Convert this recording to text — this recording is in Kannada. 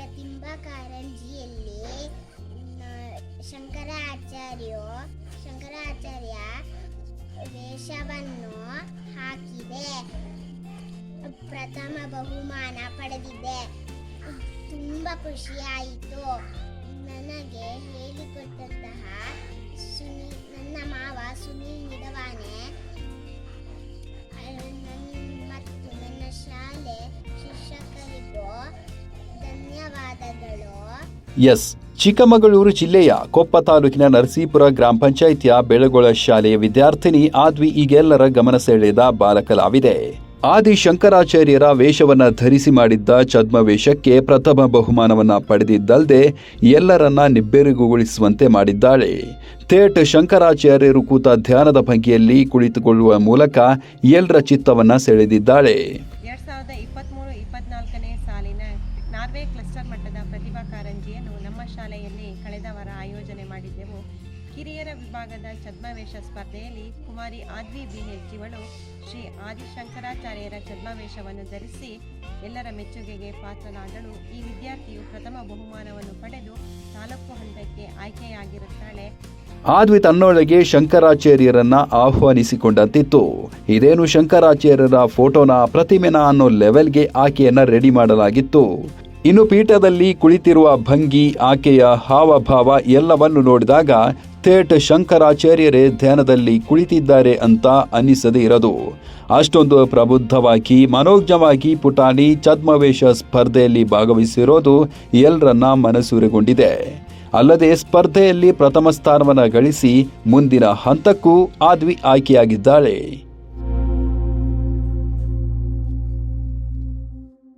ಪ್ರತಿಭಾ ಕಾರಂಜಿಯಲ್ಲಿ ಶಂಕರಾಚಾರ್ಯ ವೇಷವನ್ನು ಹಾಕಿದೆ. ಪ್ರಥಮ ಬಹುಮಾನ ಪಡೆದಿದೆ. ತುಂಬ ಖುಷಿಯಾಯಿತು. ನನಗೆ ಹೇಳಿಕೊಟ್ಟಂತಹ ನನ್ನ ಮಾವ ಸುನೀಲ್ ನಿಡವಾನೆ ಮತ್ತು ನನ್ನ ಶಾಲೆ ಶಿಕ್ಷಕರಿಗೂ ಧನ್ಯವಾದಗಳು. ಚಿಕ್ಕಮಗಳೂರು ಜಿಲ್ಲೆಯ ಕೊಪ್ಪ ತಾಲೂಕಿನ ನರಸೀಪುರ ಗ್ರಾಮ ಪಂಚಾಯಿತಿಯ ಬೆಳಗೊಳ ಶಾಲೆಯ ವಿದ್ಯಾರ್ಥಿನಿ ಆದ್ವಿ ಈಗೆಲ್ಲರ ಗಮನ ಸೆಳೆದ ಬಾಲಕಲಾವಿದೆ. ಆದಿ ಶಂಕರಾಚಾರ್ಯರ ವೇಷವನ್ನ ಧರಿಸಿ ಮಾಡಿದ್ದ ಛದ್ಮವೇಷಕ್ಕೆ ಪ್ರಥಮ ಬಹುಮಾನವನ್ನ ಪಡೆದಿದ್ದಲ್ಲದೆ ಎಲ್ಲರನ್ನ ನಿಬ್ಬೆರಗುಗೊಳಿಸುವಂತೆ ಮಾಡಿದ್ದಾಳೆ. ಥೇಟ್ ಶಂಕರಾಚಾರ್ಯರು ಕೂತ ಧ್ಯಾನದ ಭಂಗಿಯಲ್ಲಿ ಕುಳಿತುಕೊಳ್ಳುವ ಮೂಲಕ ಎಲ್ಲರ ಚಿತ್ತವನ್ನ ಸೆಳೆದಿದ್ದಾಳೆ. 2023-24ನೇ ಸಾಲಿನ ನಾರ್ವೆ ಕ್ಲಸ್ಟರ್ ಮಟ್ಟದ ಪ್ರತಿಭಾ ಕಾರಂಜಿಯನ್ನು ನಮ್ಮ ಶಾಲೆಯಲ್ಲಿ ಕಳೆದ ವಾರ ಆಯೋಜನೆ ಮಾಡಿದ್ದೆವು. ಕಿರಿಯರ ವಿಭಾಗದ ಛದ್ಮವೇಷ ಸ್ಪರ್ಧೆಯಲ್ಲಿ ಕುಮಾರಿ ಆದ್ವಿ BH ಇವಳು ಶ್ರೀ ಆದಿಶಂಕರಾಚಾರ್ಯರ ಛದ್ಮವೇಷವನ್ನು ಧರಿಸಿ ಎಲ್ಲರ ಮೆಚ್ಚುಗೆಗೆ ಪಾತ್ರನಾದಳು. ಈ ವಿದ್ಯಾರ್ಥಿಯು ಪ್ರಥಮ ಬಹುಮಾನವನ್ನು ಪಡೆದು ತಾಲೂಕು ಹಂತಕ್ಕೆ ಆಯ್ಕೆಯಾಗಿರುತ್ತಾಳೆ. ಆದ್ವಿ ತನ್ನೊಳಗೆ ಶಂಕರಾಚಾರ್ಯರನ್ನ ಆಹ್ವಾನಿಸಿಕೊಂಡಂತಿತ್ತು. ಇದೇನು ಶಂಕರಾಚಾರ್ಯರ ಫೋಟೋನ ಪ್ರತಿಮೆನ ಅನ್ನೋ ಲೆವೆಲ್ಗೆ ಆಕೆಯನ್ನ ರೆಡಿ ಮಾಡಲಾಗಿತ್ತು. ಇನ್ನು ಪೀಠದಲ್ಲಿ ಕುಳಿತಿರುವ ಭಂಗಿ, ಆಕೆಯ ಹಾವಭಾವ ಎಲ್ಲವನ್ನು ನೋಡಿದಾಗ ಥೇಟ್ ಶಂಕರಾಚಾರ್ಯರೇ ಧ್ಯಾನದಲ್ಲಿ ಕುಳಿತಿದ್ದಾರೆ ಅಂತ ಅನ್ನಿಸದೇ ಇರದು. ಅಷ್ಟೊಂದು ಪ್ರಬುದ್ಧವಾಗಿ ಮನೋಜ್ಞವಾಗಿ ಪುಟಾಣಿ ಛದ್ಮವೇಷ ಸ್ಪರ್ಧೆಯಲ್ಲಿ ಭಾಗವಹಿಸಿರೋದು ಎಲ್ಲರನ್ನ ಮನಸೂರೆಗೊಂಡಿದೆ. ಅಲ್ಲದೆ ಸ್ಪರ್ಧೆಯಲ್ಲಿ ಪ್ರಥಮ ಸ್ಥಾನವನ್ನು ಗಳಿಸಿ ಮುಂದಿನ ಹಂತಕ್ಕೂ ಆದ್ವಿ ಆಯ್ಕೆಯಾಗಿದ್ದಾಳೆ.